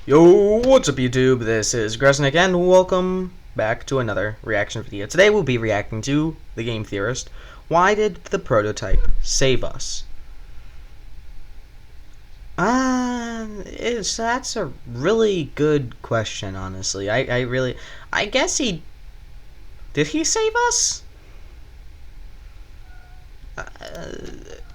Yo, what's up YouTube? This is Gresnick and welcome back to another reaction video. Today we'll be reacting to The Game Theorist. Why did the prototype save us? That's a really good question, honestly. I guess did he save us?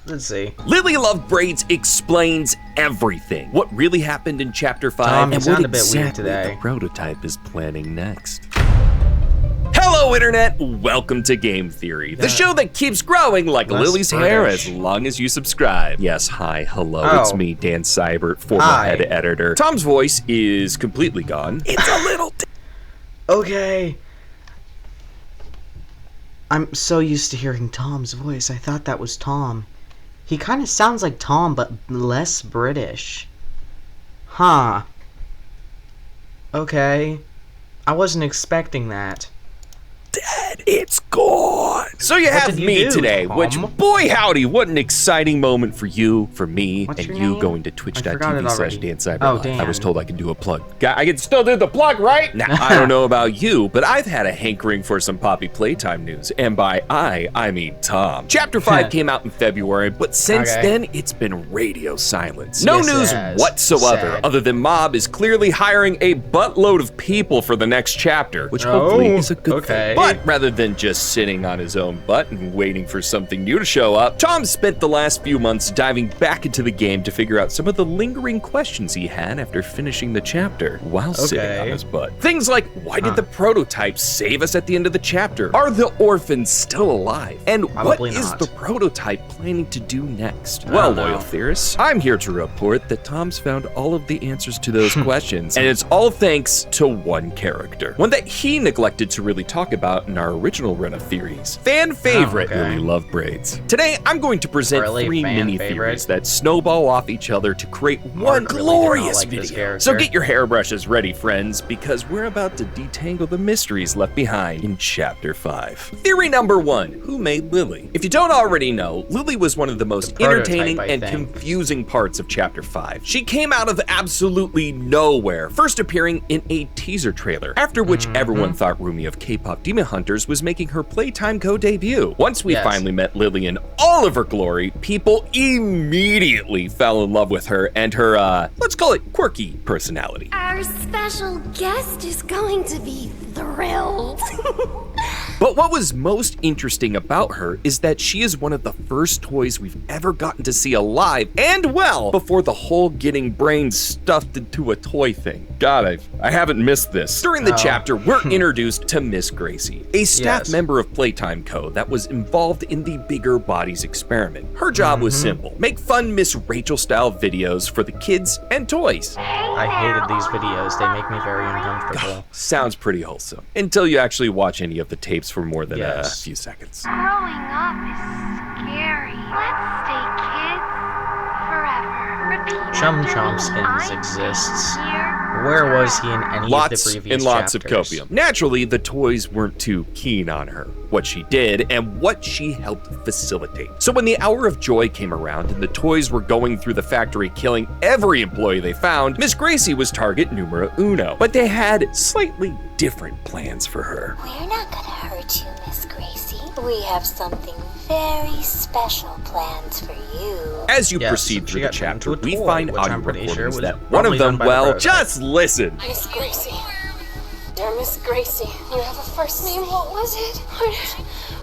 Let's see. Lily Love Braids explains everything. What really happened in Chapter 5 Tom, and what what a bit weird exactly today. the prototype is planning next. Hello, Internet! Welcome to Game Theory, the show that keeps growing like Less Lily's hair British. as long as you subscribe. Yes, hi, hello, It's me, Dan Seibert, former Hi. head editor. Tom's voice is completely gone. It's a little... Okay. I'm so used to hearing Tom's voice. I thought that was Tom. He kind of sounds like Tom, but less British. Huh. Okay. I wasn't expecting that. Dead. It's gone. So you have did you me do, today, Tom? which, boy howdy, what an exciting moment for you, for me, What's and your you name? going to I forgot it twitch.tv/Dan Cyber. already. Oh, Dan. I was told I could do a plug. I can still do the plug, right? Now, I don't know about you, but I've had a hankering for some Poppy Playtime news, and by I mean Tom. Chapter 5 came out in February, but since then, it's been radio silence. No Yes, it news has. whatsoever, Sad. other than Mob is clearly hiring a buttload of people for the next chapter, which hopefully is a good okay. thing. But rather than just sitting on his own butt and waiting for something new to show up, Tom spent the last few months diving back into the game to figure out some of the lingering questions he had after finishing the chapter while sitting on his butt. Things like, why did the prototype save us at the end of the chapter? Are the orphans still alive? And Probably what is not. the prototype planning to do next? Well, know. loyal theorists, I'm here to report that Tom's found all of the answers to those questions, and it's all thanks to one character. One that he neglected to really talk about in our original run of theories. Fan favorite, Lily Love Braids. Today, I'm going to present three mini theories that snowball off each other to create one glorious video. So get your hairbrushes ready, friends, because we're about to detangle the mysteries left behind in Chapter 5. Theory number 1, who made Lily? If you don't already know, Lily was one of the most entertaining and confusing parts of Chapter 5. She came out of absolutely nowhere, first appearing in a teaser trailer, after which everyone thought Rumi of K-pop Demon Hunters was making her Playtime co-debut. Once we finally met Lily in all of her glory, people immediately fell in love with her and her, let's call it quirky personality. Our special guest is going to be thrilled. But what was most interesting about her is that she is one of the first toys we've ever gotten to see alive and well before the whole getting brains stuffed into a toy thing. God, I haven't missed this. During the chapter, we're introduced to Miss Gracie, a staff member of Playtime Co. that was involved in the Bigger Bodies experiment. Her job was simple: make fun Miss Rachel-style videos for the kids and toys. I hated these videos. They make me very uncomfortable. Sounds pretty wholesome, until you actually watch any of the tapes for more than a few seconds. Growing up is scary. Let's stay kids forever. Repeat. Chum after Chum me. Skins I'm exists. here. Where was he in any of the Lots previous and lots of chapters? copium. Naturally, the toys weren't too keen on her, what she did, and what she helped facilitate. So when the hour of joy came around and the toys were going through the factory killing every employee they found, Miss Gracie was target numero uno. But they had slightly different plans for her. We're not gonna hurt you, Miss Gracie. We have something very special planned for you. As you Yes, proceed she through the got turned chapter, into a we toy, find which audio I'm pretty sure recordings was that one probably of them, done by the well, prototype. just listen. Miss Gracie. Dear Miss Gracie, you have a first name. What was it?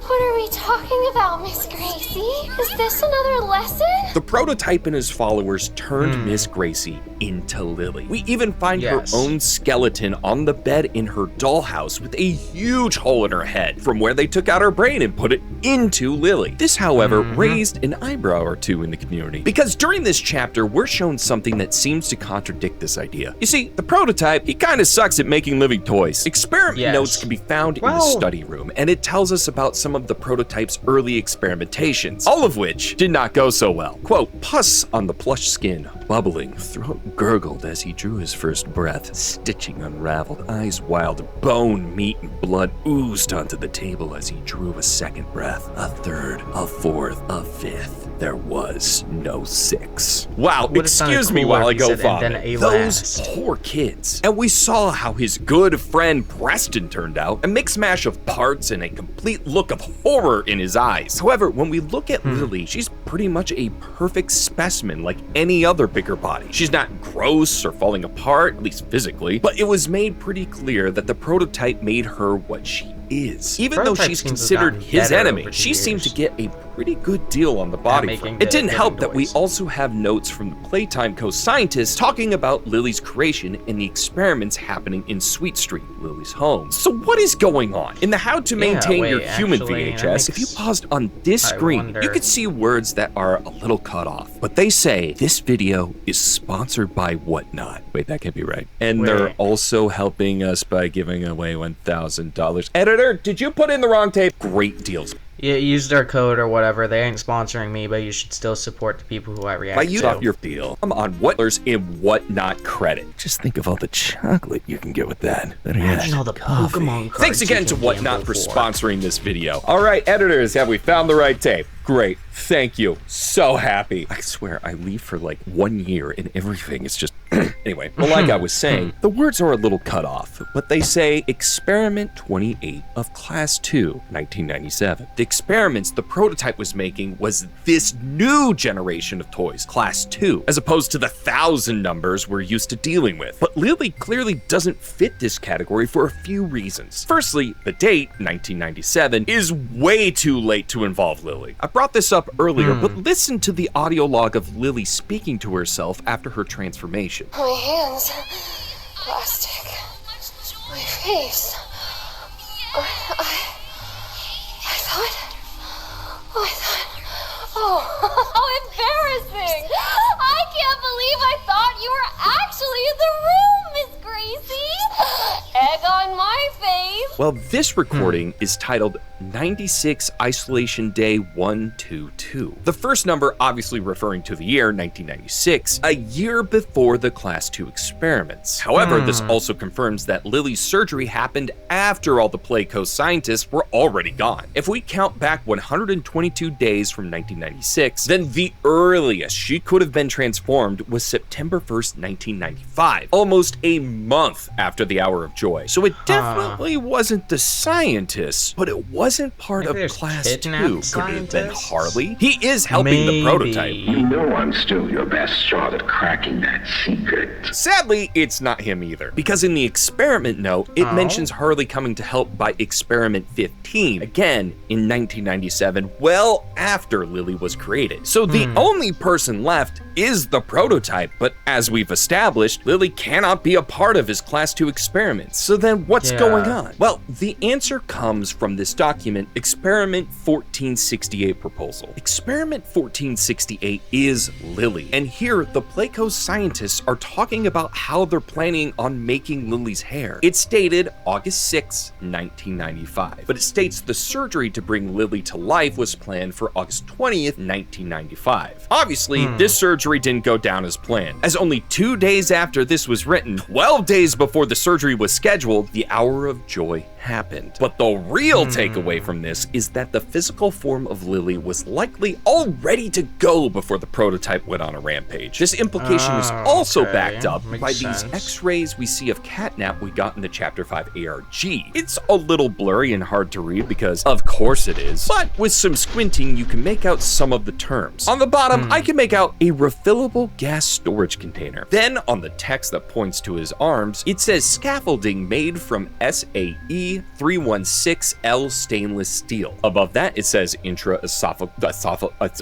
What are we talking about, Miss Gracie? Is this another lesson? The prototype and his followers turned Miss Gracie into Lily. We even find her own skeleton on the bed in her dollhouse with a huge hole in her head from where they took out her brain and put it into Lily. This, however, raised an eyebrow or two in the community, because during this chapter, we're shown something that seems to contradict this idea. You see, the prototype, he kind of sucks at making living toys. Experiment notes can be found in the study room, and it tells us about some of the prototype's early experimentations, all of which did not go so well. Quote, pus on the plush skin, bubbling, throat gurgled as he drew his first breath, stitching unraveled, eyes wild, bone, meat, and blood oozed onto the table as he drew a second breath, a third, a fourth, a fifth. there was no 6. Wow, Would've sounded excuse me cooler while I if he go said, "And then vomit. a Those last." poor kids. And we saw how his good friend Preston turned out, a mix mash of parts and a complete look of horror in his eyes. However, when we look at Lily, she's pretty much a perfect specimen like any other bigger body. She's not gross or falling apart, at least physically, but it was made pretty clear that the prototype made her what she is. Even though Prototype she's seems to have considered gotten his better enemy, over the she seemed to years. get a pretty good deal on the body making front. the It didn't help living that we toys. also have notes from the Playtime co-scientists talking about Lily's creation and the experiments happening in Sweet Street, Lily's home. So what is going on? In the How to Maintain Your Human actually, that VHS, if you makes- paused on this I screen, wonder. you could see words that are a little cut off. But they say, this video is sponsored by Whatnot. Wait, that can't be right. And they're Wait. also helping us by giving away $1,000. Editor, did you put in the wrong tape? Great deals. Yeah, use their code or whatever. They ain't sponsoring me, but you should still support the people who I react By you to. off your deal, I'm on Whatler's in Whatnot credit. Just think of all the chocolate you can get with that. Imagine all the Pokemon cards. Thanks again you to can Whatnot gamble for sponsoring this video. All right, editors, have we found the right tape? Great. Thank you. So happy. I swear, I leave for like 1 year and everything is just... Anyway, well, like I was saying, the words are a little cut off, but they say Experiment 28 of Class 2, 1997. The experiments the prototype was making was this new generation of toys, Class 2, as opposed to the 1,000 numbers we're used to dealing with. But Lily clearly doesn't fit this category for a few reasons. Firstly, the date, 1997, is way too late to involve Lily. I brought this up earlier, but listen to the audio log of Lily speaking to herself after her transformation. My hands, plastic. My face. I thought, oh, embarrassing! I can't believe I thought you were actually in the room, Miss Gracie! Egg on my face! Well, this recording is titled 96 Isolation Day 122. The first number obviously referring to the year 1996, a year before the Class 2 experiments. However, this also confirms that Lily's surgery happened after all the Playco scientists were already gone. If we count back 122 days from 1996, then the earliest she could have been transformed was September 1st, 1995, almost a month after the Hour of Joy. So it definitely wasn't the scientists, but it wasn't part Maybe of there's Class 2. kidnapped Could it have been scientists? Harley? He is helping the prototype. You know I'm still your best shot at cracking that secret. Sadly, it's not him either, because in the experiment note, it mentions Harley coming to help by Experiment 15, again in 1997, well after Lily was created. So the only person left is the prototype, but as we've established, Lily cannot be a part of his Class 2 experiments. So then what's going on? Well, the answer comes from this document, Experiment 1468 proposal. Experiment 1468 is Lily, and here the Playco scientists are talking about how they're planning on making Lily's hair. It's dated August 6, 1995, but it states the surgery to bring Lily to life was planned for August 20th, 1995. Obviously, this surgery didn't go down as planned, as only 2 days after this was written, 12 days before the surgery was scheduled, the Hour of Joy happened. But the real takeaway from this is that the physical form of Lily was likely all ready to go before the prototype went on a rampage. This implication is also backed up Makes by these sense. x-rays we see of Catnap we got in the Chapter 5 ARG. It's a little blurry and hard to read because of course it is, but with some squinting you can make out some of the terms. On the bottom, I can make out a refillable gas storage container. Then on the text that points to his arms, it says scaffolding made from SAE 316L stainless steel. Above that, it says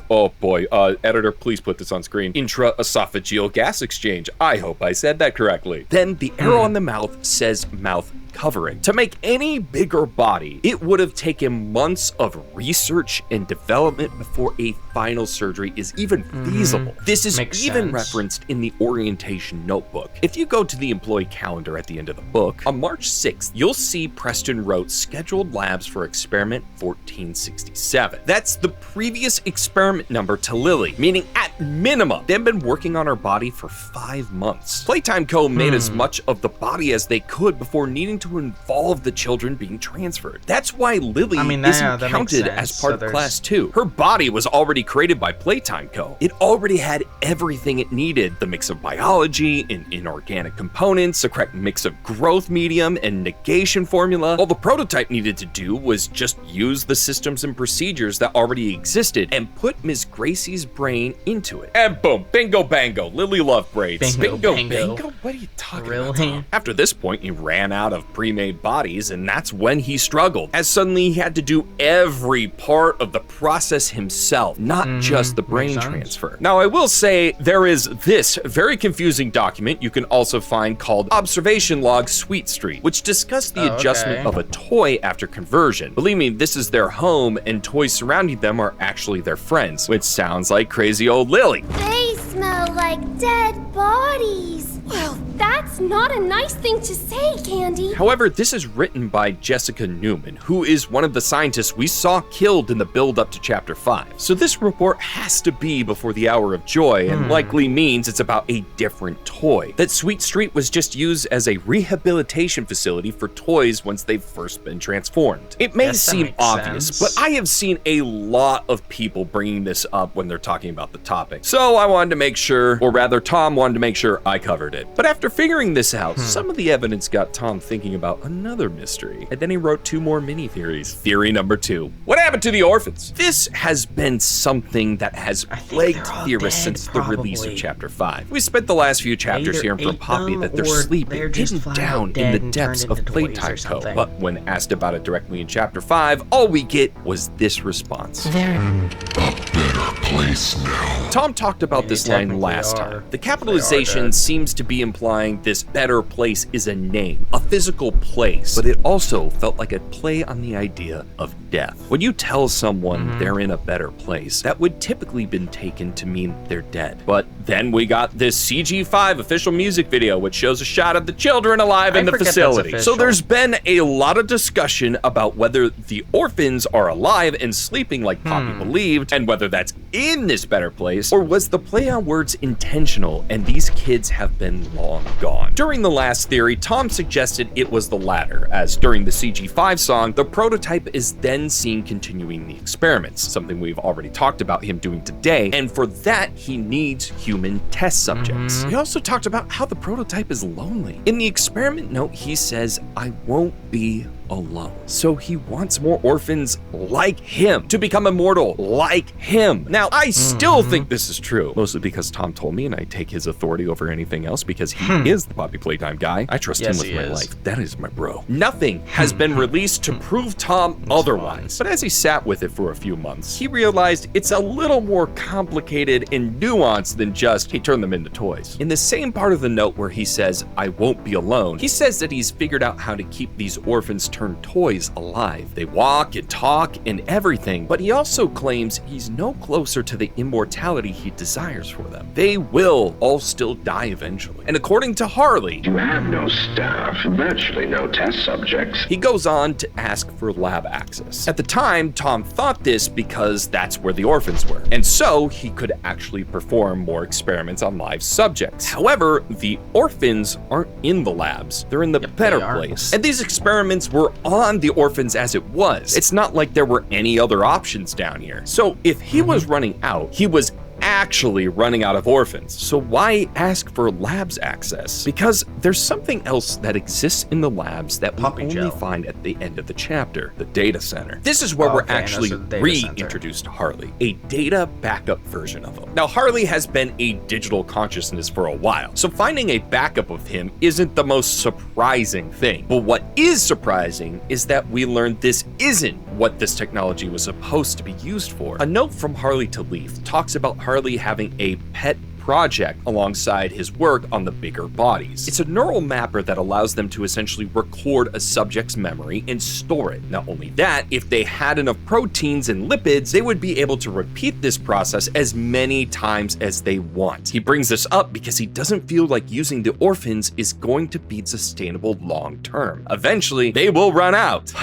oh boy, editor, please put this on screen. Intraesophageal gas exchange. I hope I said that correctly. Then the arrow on the mouth says mouth covering. To make any bigger body, it would have taken months of research and development before a final surgery is even feasible. This is Makes even sense. referenced in the orientation notebook. If you go to the employee calendar at the end of the book, on March 6th, you'll see Preston wrote scheduled labs for experiment 1467. That's the previous experiment number to Lily, meaning at minimum, they've been working on her body for 5 months. Playtime Co. made as much of the body as they could before needing to involve the children being transferred. That's why Lily I mean, isn't that counted makes as sense. part So of there's- Class 2. Her body was already created by Playtime Co. It already had everything it needed, the mix of biology and inorganic components, the correct mix of growth medium and negation formula. All the prototype needed to do was just use the systems and procedures that already existed and put Miss Gracie's brain into it. And boom, bingo bango, Lily loved braids. Bingo bango. What are you talking Really? about, Tom? After this point, he ran out of pre-made bodies, and that's when he struggled, as suddenly he had to do every part of the process himself, not just the brain Makes sense. transfer. Now, I will say there is this very confusing document you can also find called Observation Log Sweet Street, which discussed the Oh, adjustment okay. of a toy after conversion. Believe me, this is their home, and toys surrounding them are actually their friends, which sounds like crazy old Lily. They smell like dead bodies. Well, that's not a nice thing to say, Candy. However, this is written by Jessica Newman, who is one of the scientists we saw killed in the build-up to Chapter 5. So this report has to be before the Hour of Joy, and likely means it's about a different toy. That Sweet Street was just used as a rehabilitation facility for toys once they've first been transformed. It may Yes, that seem makes obvious, sense. but I have seen a lot of people bringing this up when they're talking about the topic. So I wanted to make sure, or rather Tom wanted to make sure I covered it. But after figuring this out, some of the evidence got Tom thinking about another mystery, and then he wrote 2 more mini theories. Theory number 2. What happened to the orphans? This has been something that has plagued they're all theorists dead, since the release of probably. Chapter 5. We spent the last few chapters either hearing from ate Poppy them that they're or sleeping, they're just hidden flat down out in dead the and depths turned of into toys or Playtime Co. something. But when asked about it directly in Chapter 5, all we get was this response. Place now. Tom talked about They this line technically last are. time. The They capitalization are dead. seems to be implying this better place is a name, a physical place, but it also felt like a play on the idea of death. When you tell someone they're in a better place, that would typically been taken to mean they're dead. But then we got this CG5 official music video, which shows a shot of the children alive in the forget that's facility. So official. there's been a lot of discussion about whether the orphans are alive and sleeping like Poppy believed, and whether that's in this better place, or was the play on words intentional and these kids have been long gone. During the last theory, Tom suggested it was the latter, as during the CG5 song, the prototype is then seen continuing the experiments, something we've already talked about him doing today, and for that, he needs human test subjects. He also talked about how the prototype is lonely. In the experiment note, he says, "I won't be alone." So he wants more orphans like him to become immortal like him. Now, I still think this is true, mostly because Tom told me and I take his authority over anything else because he is the Poppy Playtime guy. I trust Yes, him with he my is. life. That is my bro. Nothing has been released to prove Tom otherwise. But as he sat with it for a few months, he realized it's a little more complicated and nuanced than just, he turned them into toys. In the same part of the note where he says, "I won't be alone," he says that he's figured out how to keep these orphans turned toys alive. They walk and talk and everything, but he also claims he's no closer to the immortality he desires for them. They will all still die eventually. And according to Harley, You have no staff, virtually no test subjects. he goes on to ask for lab access. At the time, Tom thought this because that's where the orphans were, and so he could actually perform more experiments on live subjects. However, the orphans aren't in the labs. They're in the better they are. place. And these experiments were on the orphans as it was. It's not like there were any other options down here. So if he was running out, he was actually running out of orphans. So why ask for labs access? Because there's something else that exists in the labs that we Puppy only gel. find at the end of the chapter, the data center. This is where Oh, we're okay, actually that's the data center. reintroduced to Harley, a data backup version of him. Now, Harley has been a digital consciousness for a while, so finding a backup of him isn't the most surprising thing. But what is surprising is that we learned this isn't what this technology was supposed to be used for. A note from Harley to Leaf talks about Harley having a pet project alongside his work on the bigger bodies. It's a neural mapper that allows them to essentially record a subject's memory and store it. Not only that, if they had enough proteins and lipids, they would be able to repeat this process as many times as they want. He brings this up because he doesn't feel like using the orphans is going to be sustainable long term. Eventually, they will run out.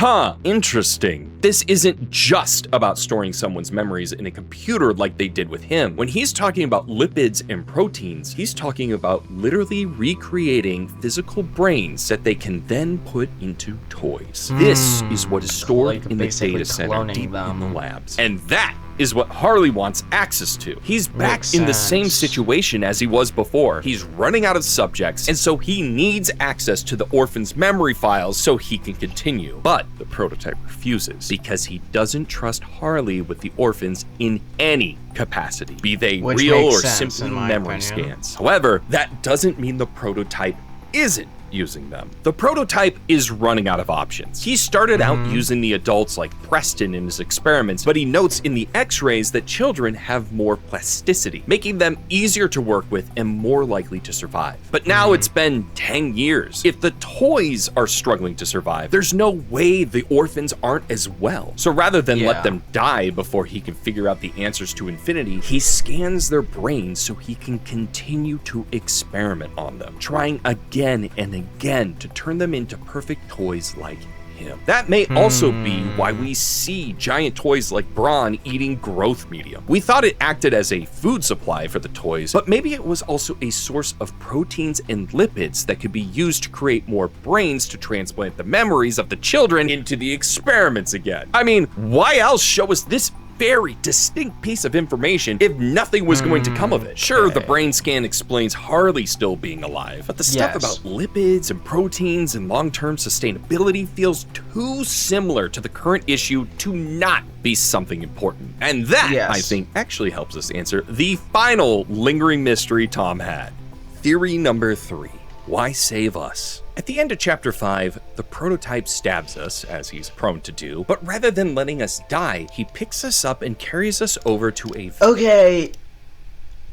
Interesting. This isn't just about storing someone's memories in a computer like they did with him. When he's talking about lipids and proteins, he's talking about literally recreating physical brains that they can then put into toys. This is what is stored in the data center deep in the labs. And that is what Harley wants access to. He's back in the same situation as he was before. He's running out of subjects, and so he needs access to the orphan's memory files so he can continue. But the prototype refuses because he doesn't trust Harley with the orphans in any capacity, be they real or simply memory scans. However, that doesn't mean the prototype isn't using them. The prototype is running out of options. He started out using the adults like Preston in his experiments, but he notes in the x-rays that children have more plasticity, making them easier to work with and more likely to survive. But now it's been 10 years. If the toys are struggling to survive, there's no way the orphans aren't as well. So rather than let them die before he can figure out the answers to infinity, he scans their brains so he can continue to experiment on them, trying again and again to turn them into perfect toys like him. That may also be why we see giant toys like Brawn eating growth medium. We thought it acted as a food supply for the toys, but maybe it was also a source of proteins and lipids that could be used to create more brains to transplant the memories of the children into the experiments again. I mean, why else show us this very distinct piece of information if nothing was going to come of it? Sure, the brain scan explains Harley still being alive, but the stuff about lipids and proteins and long-term sustainability feels too similar to the current issue to not be something important. And that, I think, actually helps us answer the final lingering mystery Tom had. Theory number 3. Why save us? At the end of chapter 5, the prototype stabs us, as he's prone to do, but rather than letting us die, he picks us up and carries us over to a... Okay,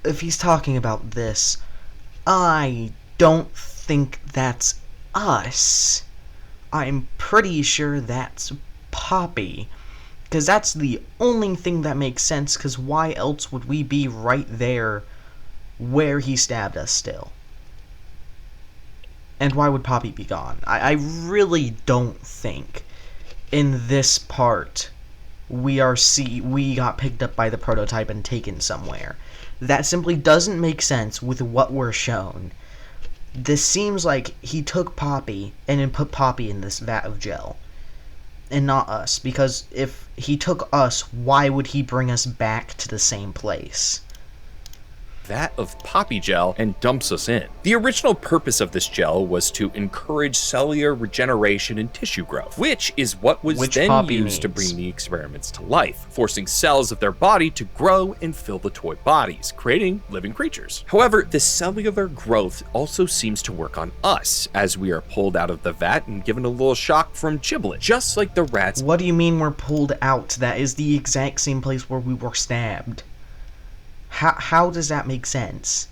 if he's talking about this, I don't think that's us. I'm pretty sure that's Poppy, because that's the only thing that makes sense, because why else would we be right there where he stabbed us still? And why would Poppy be gone? I really don't think in this part we got picked up by the prototype and taken somewhere. That simply doesn't make sense with what we're shown. This seems like he took Poppy and then put Poppy in this vat of gel. And not us, because if he took us, why would he bring us back to the same place? Vat of poppy gel and dumps us in. The original purpose of this gel was to encourage cellular regeneration and tissue growth, which is what was then used to bring the experiments to life, forcing cells of their body to grow and fill the toy bodies, creating living creatures. However, the cellular growth also seems to work on us, as we are pulled out of the vat and given a little shock from Giblet, just like the rats. What do you mean we're pulled out? That is the exact same place where we were stabbed. How does that make sense?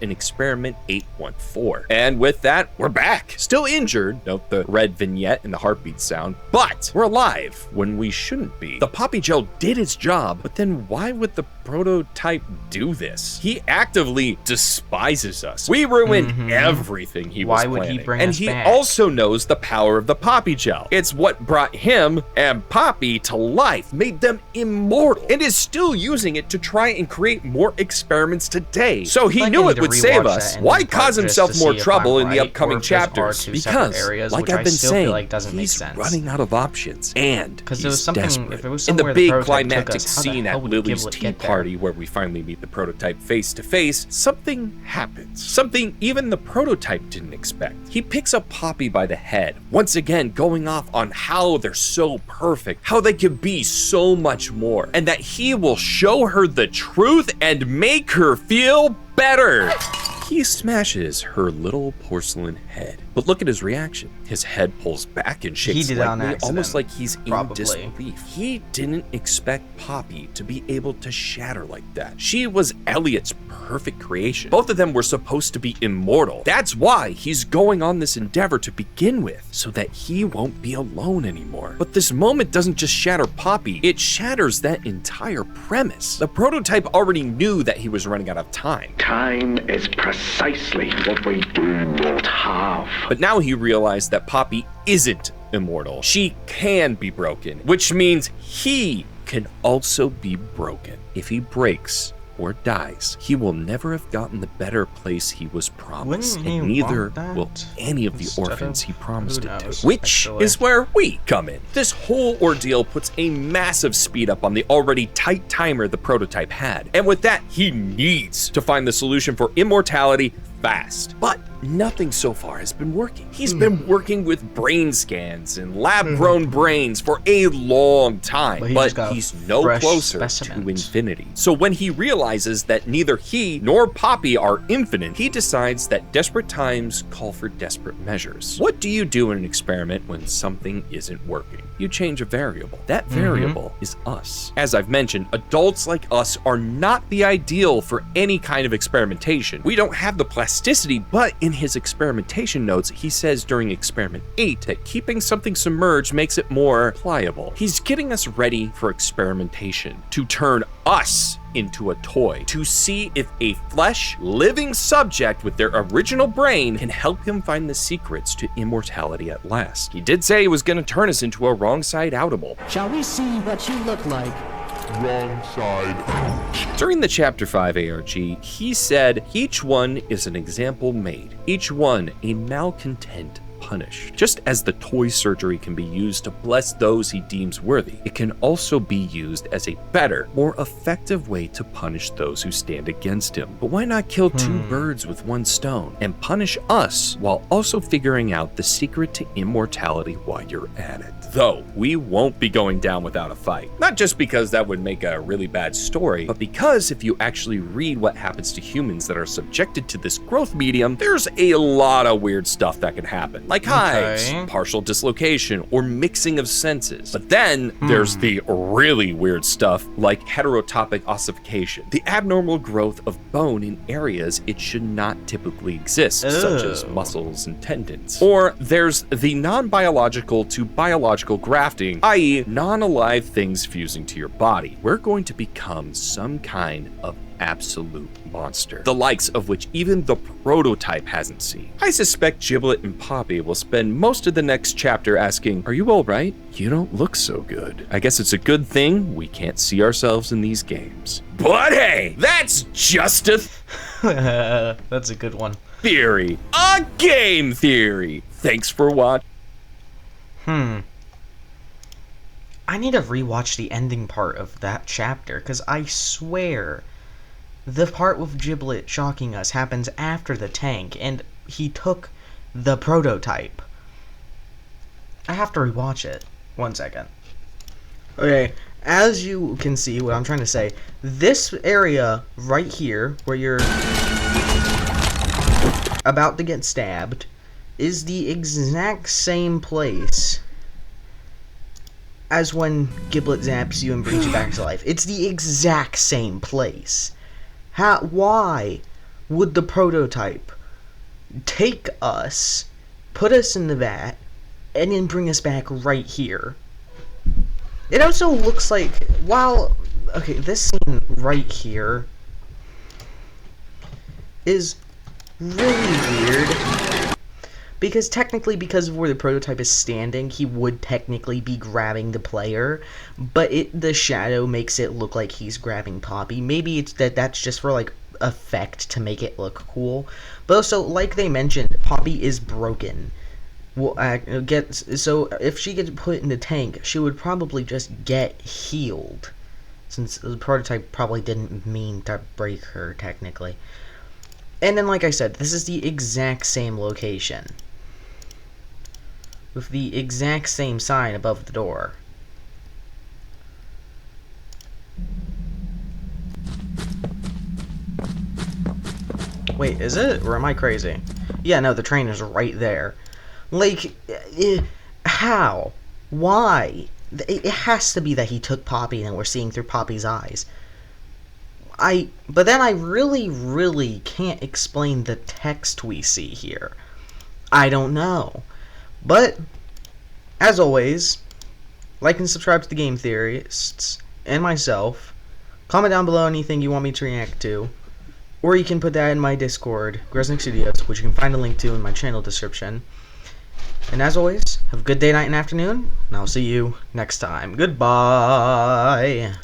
In experiment 814. And with that, we're back. Still injured, note the red vignette and the heartbeat sound, but we're alive when we shouldn't be. The poppy gel did its job, but then why would the prototype do this? He actively despises us. We ruined everything he was planning. Why would he bring us back? And he also knows the power of the poppy gel. It's what brought him and Poppy to life, made them immortal, and is still using it to try and create more experiments today. So he knew it would save us. Why cause himself more trouble in the upcoming chapters? Because, like I've been saying, he's running out of options, and he's desperate. In the big climactic scene at Lily's tea party where we finally meet the prototype face to face, something happens. Something even the prototype didn't expect. He picks up Poppy by the head, once again going off on how they're so perfect, how they could be so much more, and that he will show her the truth and make her feel better. He smashes her little porcelain head, but look at his reaction. His head pulls back and shakes slightly, almost like he's in disbelief. He didn't expect Poppy to be able to shatter like that. She was Elliot's perfect creation. Both of them were supposed to be immortal. That's why he's going on this endeavor to begin with, so that he won't be alone anymore. But this moment doesn't just shatter Poppy, it shatters that entire premise. The prototype already knew that he was running out of time. Time is precisely what we do not have. But now he realized that Poppy isn't immortal. She can be broken, which means he can also be broken. If he breaks or dies, he will never have gotten the better place he was promised, Wouldn't he and neither want that will any of the instead orphans of- he promised who it knows, to. Which actually. is where we come in. This whole ordeal puts a massive speed up on the already tight timer the prototype had, and with that, he needs to find the solution for immortality fast. But nothing so far has been working. He's been working with brain scans and lab-grown brains for a long time, But he but just got he's no fresh closer to specimens. infinity. So when he realizes that neither he nor Poppy are infinite, he decides that desperate times call for desperate measures. What do you do in an experiment when something isn't working? You change a variable. That variable is us. As I've mentioned, adults like us are not the ideal for any kind of experimentation. We don't have the plasticity, but in his experimentation notes, he says during experiment 8 that keeping something submerged makes it more pliable. He's getting us ready for experimentation, to turn us into a toy, to see if a flesh, living subject with their original brain can help him find the secrets to immortality at last. He did say he was going to turn us into a wrong side outable. Shall we see what you look like? Wrong side. During the Chapter 5 ARG, he said, each one is an example made, each one a malcontent punished. Just as the toy surgery can be used to bless those he deems worthy, it can also be used as a better, more effective way to punish those who stand against him. But why not kill two birds with one stone and punish us while also figuring out the secret to immortality while you're at it? Though, we won't be going down without a fight. Not just because that would make a really bad story, but because if you actually read what happens to humans that are subjected to this growth medium, there's a lot of weird stuff that can happen. Like hives, partial dislocation, or mixing of senses. But then there's the really weird stuff like heterotopic ossification, the abnormal growth of bone in areas it should not typically exist, such as muscles and tendons. Or there's the non-biological to biological grafting, i.e. non-alive things fusing to your body. We're going to become some kind of absolute monster, the likes of which even the prototype hasn't seen. I suspect Giblet and Poppy will spend most of the next chapter asking, "Are you all right? You don't look so good." I guess it's a good thing we can't see ourselves in these games. But hey, that's just a That's a good one. theory. A game theory. Thanks for watching. I need to rewatch the ending part of that chapter, because I swear the part with Giblet shocking us happens after the tank, and he took the prototype. I have to rewatch it. 1 second. Okay, as you can see what I'm trying to say, this area right here, where you're about to get stabbed, is the exact same place as when Giblet zaps you and brings you back to life. It's the exact same place. Why would the prototype take us, put us in the vat, and then bring us back right here? It also looks like, okay, this scene right here is really weird. Because technically, because of where the prototype is standing, he would technically be grabbing the player, but the shadow makes it look like he's grabbing Poppy. Maybe it's that's just for, like, effect to make it look cool. But also, like they mentioned, Poppy is broken. So if she gets put in the tank, she would probably just get healed, since the prototype probably didn't mean to break her, technically. And then, like I said, this is the exact same location, with the exact same sign above the door. Wait, is it? Or am I crazy? Yeah, no, the train is right there. Like, how? Why? It has to be that he took Poppy and we're seeing through Poppy's eyes. But then I really, really can't explain the text we see here. I don't know. But, as always, like and subscribe to the Game Theorists and myself. Comment down below anything you want me to react to. Or you can put that in my Discord, Gresnick Studios, which you can find a link to in my channel description. And as always, have a good day, night, and afternoon, and I'll see you next time. Goodbye!